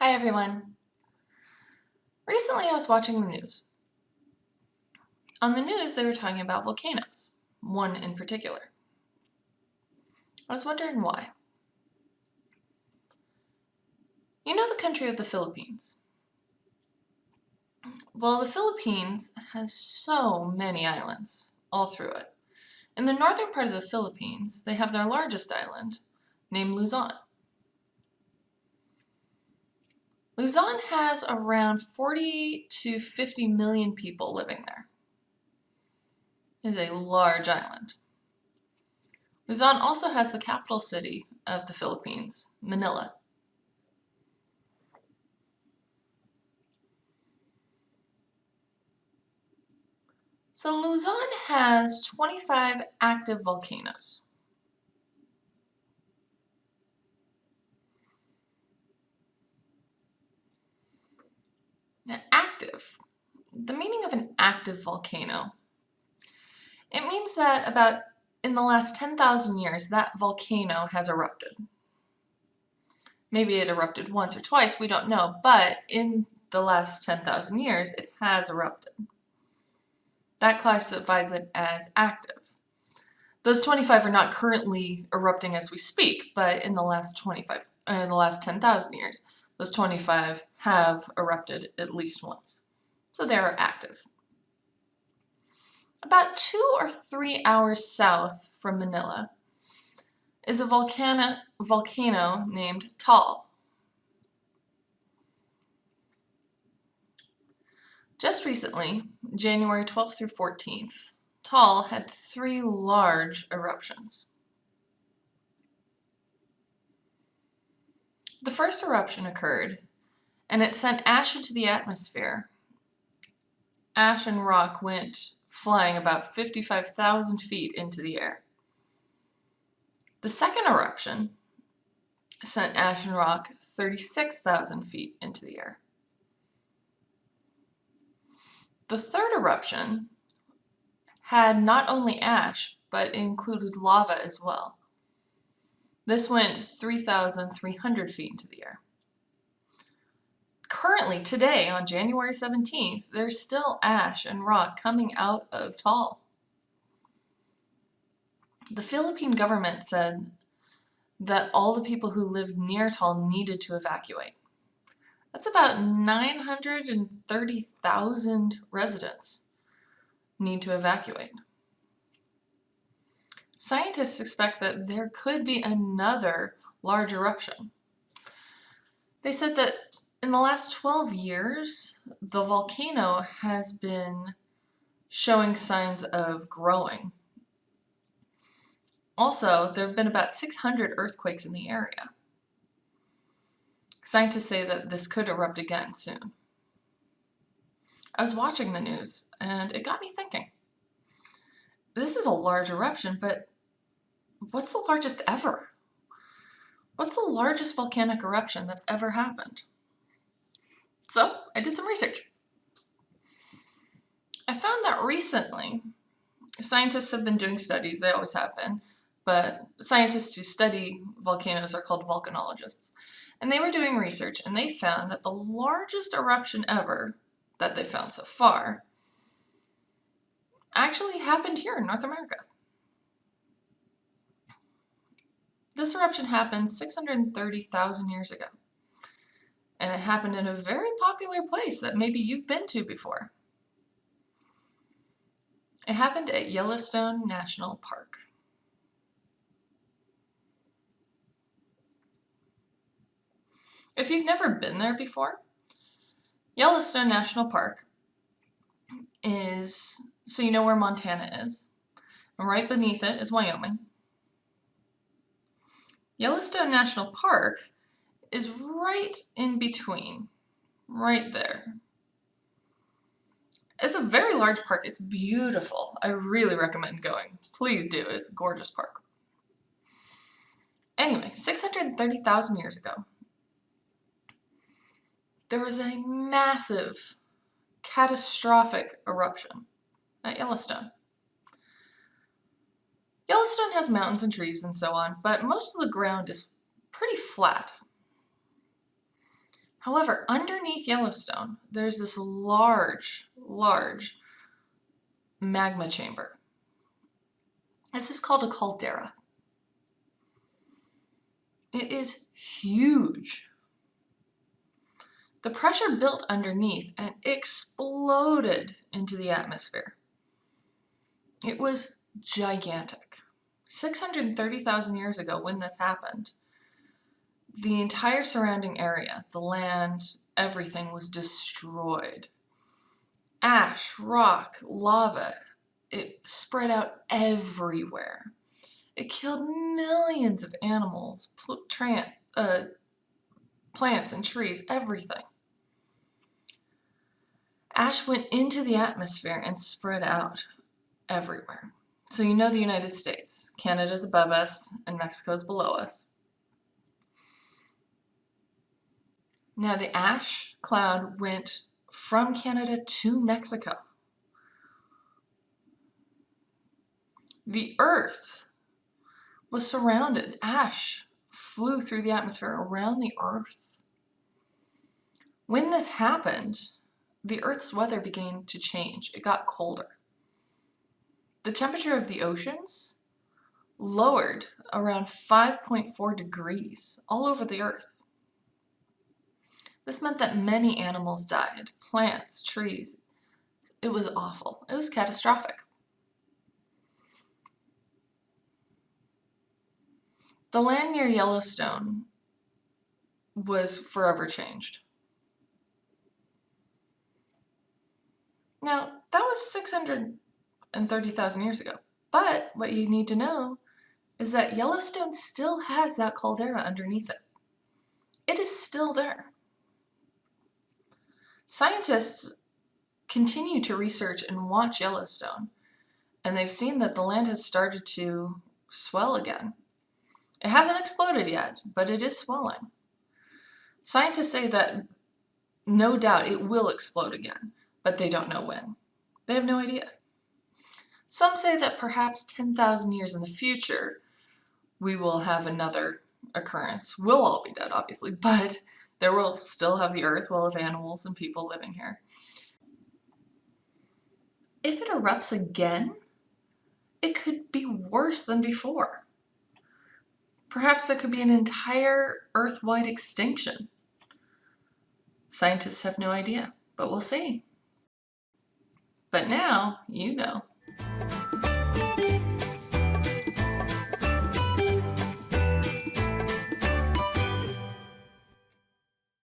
Hi everyone. Recently I was watching the news. On the news they were talking about volcanoes, one in particular. I was wondering why. You know the country of the Philippines? Well, the Philippines has so many islands all through it. In the northern part of the Philippines, they have their largest island, named Luzon. Luzon has around 40 to 50 million people living there. It is a large island. Luzon also has the capital city of the Philippines, Manila. So Luzon has 25 active volcanoes. Now, active. The meaning of an active volcano. It means that in the last 10,000 years, that volcano has erupted. Maybe it erupted once or twice, we don't know, but in the last 10,000 years, it has erupted. That classifies it as active. Those 25 are not currently erupting as we speak, but in the last 10,000 years, those 25 have erupted at least once. So they are active. About 2 or 3 hours south from Manila is a volcano named Taal. Just recently, January 12th through 14th, Taal had 3 large eruptions. The first eruption occurred, and it sent ash into the atmosphere. Ash and rock went flying about 55,000 feet into the air. The second eruption sent ash and rock 36,000 feet into the air. The third eruption had not only ash, but it included lava as well. This went 3,300 feet into the air. Currently, today, on January 17th, there's still ash and rock coming out of Taal. The Philippine government said that all the people who lived near Taal needed to evacuate. That's about 930,000 residents need to evacuate. Scientists expect that there could be another large eruption. They said that in the last 12 years, the volcano has been showing signs of growing. Also, there have been about 600 earthquakes in the area. Scientists say that this could erupt again soon. I was watching the news, and it got me thinking. This is a large eruption, but what's the largest ever? What's the largest volcanic eruption that's ever happened? So, I did some research. I found that recently, scientists have been doing studies, they always have been, but scientists who study volcanoes are called volcanologists. And they were doing research, and they found that the largest eruption ever that they found so far actually happened here in North America. This eruption happened 630,000 years ago. And it happened in a very popular place that maybe you've been to before. It happened at Yellowstone National Park. If you've never been there before, Yellowstone National Park is, so you know where Montana is, and right beneath it is Wyoming. Yellowstone National Park is right in between, right there. It's a very large park. It's beautiful. I really recommend going. Please do. It's a gorgeous park. Anyway, 630,000 years ago, there was a massive, catastrophic eruption at Yellowstone. Yellowstone has mountains and trees and so on, but most of the ground is pretty flat. However, underneath Yellowstone, there's this large magma chamber. This is called a caldera. It is huge. The pressure built underneath and exploded into the atmosphere. It was gigantic. 630,000 years ago, when this happened, the entire surrounding area, the land, everything was destroyed. Ash, rock, lava, it spread out everywhere. It killed millions of animals, plants and trees, everything. Ash went into the atmosphere and spread out everywhere. So you know the United States. Canada's above us and Mexico's below us. Now the ash cloud went from Canada to Mexico. The Earth was surrounded. Ash flew through the atmosphere around the Earth. When this happened, the Earth's weather began to change. It got colder. The temperature of the oceans lowered around 5.4 degrees all over the Earth. This meant that many animals died, plants, trees. It was awful. It was catastrophic. The land near Yellowstone was forever changed. Now, that was 630,000 years ago. But what you need to know is that Yellowstone still has that caldera underneath it. It is still there. Scientists continue to research and watch Yellowstone, and they've seen that the land has started to swell again. It hasn't exploded yet, but it is swelling. Scientists say that no doubt it will explode again, but they don't know when. They have no idea. Some say that perhaps 10,000 years in the future, we will have another occurrence. We'll all be dead, obviously, but there will still have the Earth, we'll have animals and people living here. If it erupts again, it could be worse than before. Perhaps there could be an entire Earth-wide extinction. Scientists have no idea, but we'll see. But now, you know.